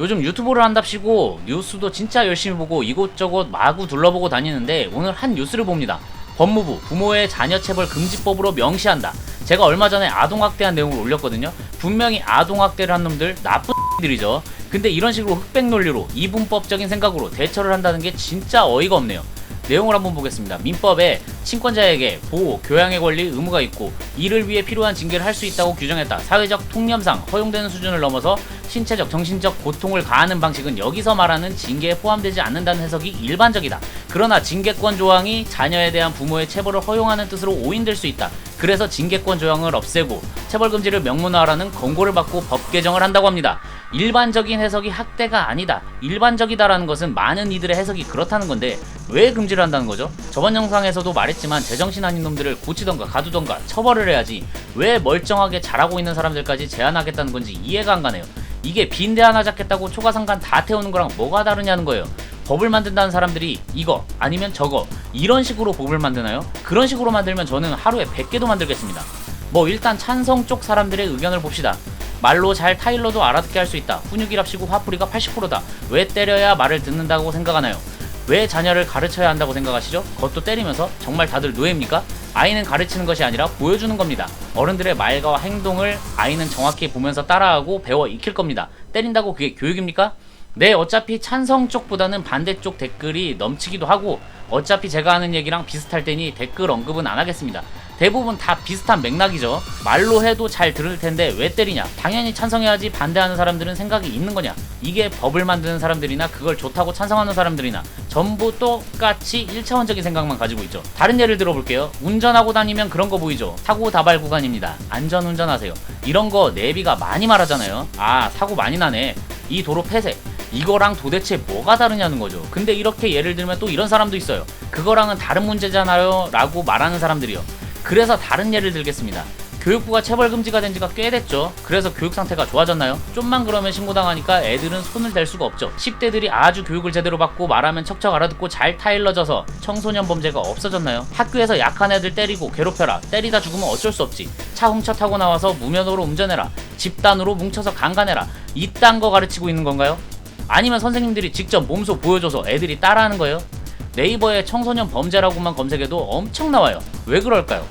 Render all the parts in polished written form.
요즘 유튜브를 한답시고 뉴스도 진짜 열심히 보고 이곳저곳 마구 둘러보고 다니는데 오늘 한 뉴스를 봅니다. 법무부 부모의 자녀 체벌 금지법으로 명시한다. 제가 얼마 전에 아동학대한 내용을 올렸거든요. 분명히 아동학대를 한 놈들 나쁜 들이죠. 근데 이런 식으로 흑백 논리로 이분법적인 생각으로 대처를 한다는 게 진짜 어이가 없네요. 내용을 한번 보겠습니다. 민법에 친권자에게 보호, 교양의 권리, 의무가 있고 이를 위해 필요한 징계를 할 수 있다고 규정했다. 사회적 통념상 허용되는 수준을 넘어서 신체적, 정신적 고통을 가하는 방식은 여기서 말하는 징계에 포함되지 않는다는 해석이 일반적이다. 그러나 징계권 조항이 자녀에 대한 부모의 체벌을 허용하는 뜻으로 오인될 수 있다. 그래서 징계권 조항을 없애고 체벌금지를 명문화하라는 권고를 받고 법 개정을 한다고 합니다. 일반적인 해석이 학대가 아니다. 일반적이다라는 것은 많은 이들의 해석이 그렇다는 건데 왜 금지를 한다는 거죠? 저번 영상에서도 말했지만 제정신 아닌 놈들을 고치던가 가두던가 처벌을 해야지 왜 멀쩡하게 잘하고 있는 사람들까지 제한하겠다는 건지 이해가 안 가네요. 이게 빈대 하나 잡겠다고 초과상관 다 태우는 거랑 뭐가 다르냐는 거예요. 법을 만든다는 사람들이 이거 아니면 저거 이런 식으로 법을 만드나요? 그런 식으로 만들면 저는 하루에 100개도 만들겠습니다. 뭐 일단 찬성 쪽 사람들의 의견을 봅시다. 말로 잘 타일러도 알아듣게 할 수 있다. 훈육이랍시고 화풀이가 80%다. 왜 때려야 말을 듣는다고 생각하나요? 왜 자녀를 가르쳐야 한다고 생각하시죠? 그것도 때리면서? 정말 다들 노예입니까? 아이는 가르치는 것이 아니라 보여주는 겁니다. 어른들의 말과 행동을 아이는 정확히 보면서 따라하고 배워 익힐 겁니다. 때린다고 그게 교육입니까? 네, 어차피 찬성 쪽보다는 반대 쪽 댓글이 넘치기도 하고 어차피 제가 하는 얘기랑 비슷할 테니 댓글 언급은 안 하겠습니다. 대부분 다 비슷한 맥락이죠. 말로 해도 잘 들을 텐데 왜 때리냐? 당연히 찬성해야지 반대하는 사람들은 생각이 있는 거냐? 이게 법을 만드는 사람들이나 그걸 좋다고 찬성하는 사람들이나 전부 똑같이 1차원적인 생각만 가지고 있죠. 다른 예를 들어볼게요. 운전하고 다니면 그런 거 보이죠? 사고 다발 구간입니다. 안전 운전하세요. 이런 거 내비가 많이 말하잖아요. 아, 사고 많이 나네. 이 도로 폐쇄. 이거랑 도대체 뭐가 다르냐는 거죠. 근데 이렇게 예를 들면 또 이런 사람도 있어요. 그거랑은 다른 문제잖아요 라고 말하는 사람들이요. 그래서 다른 예를 들겠습니다. 교육부가 체벌 금지가 된 지가 꽤 됐죠. 그래서 교육 상태가 좋아졌나요? 좀만 그러면 신고당하니까 애들은 손을 댈 수가 없죠. 10대들이 아주 교육을 제대로 받고 말하면 척척 알아듣고 잘 타일러져서 청소년 범죄가 없어졌나요? 학교에서 약한 애들 때리고 괴롭혀라. 때리다 죽으면 어쩔 수 없지. 차 훔쳐 타고 나와서 무면허로 운전해라. 집단으로 뭉쳐서 강간해라. 이딴 거 가르치고 있는 건가요? 아니면 선생님들이 직접 몸소 보여줘서 애들이 따라하는 거예요? 네이버에 청소년 범죄라고만 검색해도 엄청 나와요. 왜 그럴까요?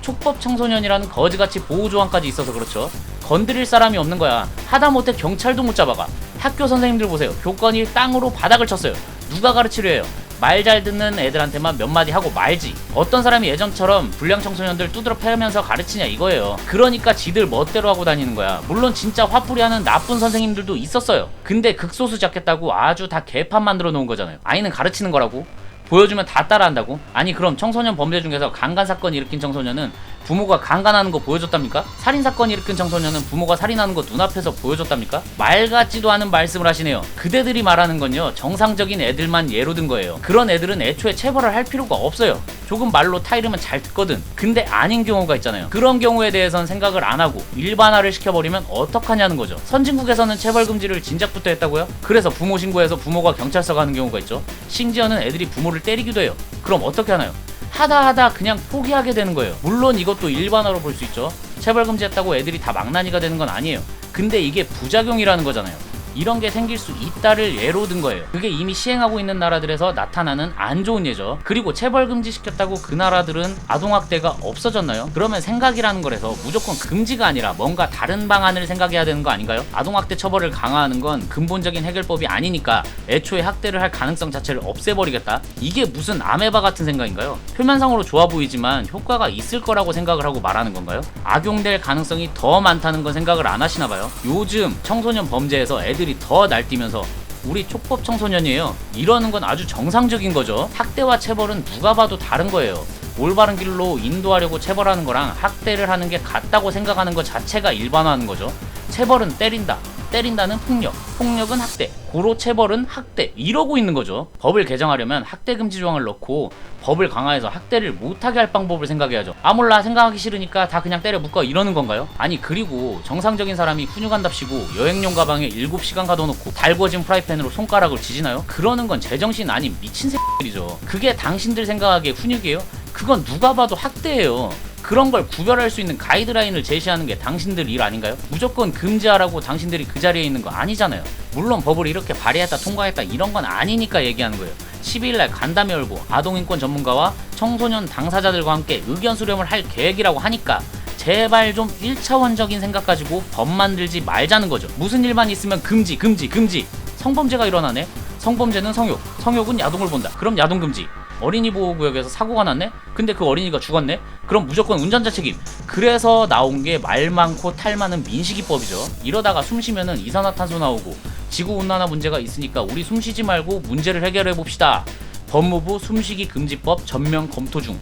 촉법 청소년이라는 거지같이 보호조항까지 있어서 그렇죠. 건드릴 사람이 없는 거야. 하다못해 경찰도 못 잡아가. 학교 선생님들 보세요. 교권이 땅으로 바닥을 쳤어요. 누가 가르치려 해요? 말 잘 듣는 애들한테만 몇 마디 하고 말지. 어떤 사람이 예전처럼 불량 청소년들 두드러 패면서 가르치냐 이거예요. 그러니까 지들 멋대로 하고 다니는 거야. 물론 진짜 화풀이하는 나쁜 선생님들도 있었어요. 근데 극소수 잡겠다고 아주 다 개판 만들어 놓은 거잖아요. 아이는 가르치는 거라고? 보여주면 다 따라한다고? 아니 그럼 청소년 범죄 중에서 강간사건 일으킨 청소년은 부모가 강간하는 거 보여줬답니까? 살인사건 일으킨 청소년은 부모가 살인하는 거 눈앞에서 보여줬답니까? 말 같지도 않은 말씀을 하시네요. 그대들이 말하는 건요 정상적인 애들만 예로 든 거예요. 그런 애들은 애초에 체벌을 할 필요가 없어요. 조금 말로 타이르면 잘 듣거든. 근데 아닌 경우가 있잖아요. 그런 경우에 대해선 생각을 안 하고 일반화를 시켜버리면 어떡하냐는 거죠. 선진국에서는 체벌 금지를 진작부터 했다고요? 그래서 부모 신고해서 부모가 경찰서 가는 경우가 있죠. 심지어는 애들이 부모를 때리기도 해요. 그럼 어떻게 하나요? 하다 그냥 포기하게 되는 거예요. 물론 이것도 일반화로 볼 수 있죠. 체벌 금지했다고 애들이 다 망나니가 되는 건 아니에요. 근데 이게 부작용이라는 거잖아요. 이런 게 생길 수 있다를 예로 든 거예요. 그게 이미 시행하고 있는 나라들에서 나타나는 안 좋은 예죠. 그리고 체벌 금지 시켰다고 그 나라들은 아동학대가 없어졌나요? 그러면 생각이라는 거라서 무조건 금지가 아니라 뭔가 다른 방안을 생각해야 되는 거 아닌가요? 아동학대 처벌을 강화하는 건 근본적인 해결법이 아니니까 애초에 학대를 할 가능성 자체를 없애버리겠다? 이게 무슨 아메바 같은 생각인가요? 표면상으로 좋아 보이지만 효과가 있을 거라고 생각을 하고 말하는 건가요? 악용될 가능성이 더 많다는 건 생각을 안 하시나 봐요. 요즘 청소년 범죄에서 애들이 더 날뛰면서 우리 촉법 청소년이에요. 이러는 건 아주 정상적인 거죠. 학대와 체벌은 누가 봐도 다른 거예요. 올바른 길로 인도하려고 체벌하는 거랑 학대를 하는 게 같다고 생각하는 것 자체가 일반화하는 거죠. 체벌은 때린다. 때린다는 폭력, 폭력은 학대, 고로 체벌은 학대 이러고 있는 거죠. 법을 개정하려면 학대 금지 조항을 넣고 법을 강화해서 학대를 못하게 할 방법을 생각해야죠. 아 몰라 생각하기 싫으니까 다 그냥 때려 묶어 이러는 건가요? 아니 그리고 정상적인 사람이 훈육한답시고 여행용 가방에 7시간 가둬놓고 달궈진 프라이팬으로 손가락을 지지나요? 그러는 건 제정신 아닌 미친 새끼들이죠. 그게 당신들 생각하기에 훈육이에요? 그건 누가 봐도 학대예요. 그런 걸 구별할 수 있는 가이드라인을 제시하는 게 당신들 일 아닌가요? 무조건 금지하라고 당신들이 그 자리에 있는 거 아니잖아요. 물론 법을 이렇게 발의했다 통과했다 이런 건 아니니까 얘기하는 거예요. 12일날 간담회 열고 아동인권 전문가와 청소년 당사자들과 함께 의견 수렴을 할 계획이라고 하니까 제발 좀 1차원적인 생각 가지고 법 만들지 말자는 거죠. 무슨 일만 있으면 금지 금지 금지. 성범죄가 일어나네. 성범죄는 성욕, 성욕은 야동을 본다. 그럼 야동 금지. 어린이 보호구역에서 사고가 났네? 근데 그 어린이가 죽었네? 그럼 무조건 운전자 책임. 그래서 나온 게 말 많고 탈 많은 민식이법이죠. 이러다가 숨 쉬면은 이산화탄소 나오고 지구온난화 문제가 있으니까 우리 숨 쉬지 말고 문제를 해결해 봅시다. 법무부 숨쉬기 금지법 전면 검토 중.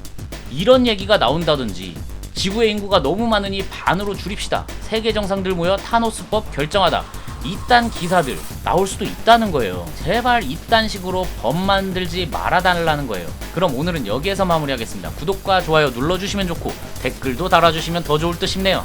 이런 얘기가 나온다든지 지구의 인구가 너무 많으니 반으로 줄입시다. 세계 정상들 모여 타노스법 결정하다. 이딴 기사들 나올 수도 있다는 거예요. 제발 이딴 식으로 법 만들지 말아달라는 거예요. 그럼 오늘은 여기에서 마무리하겠습니다. 구독과 좋아요 눌러주시면 좋고 댓글도 달아주시면 더 좋을 듯 싶네요.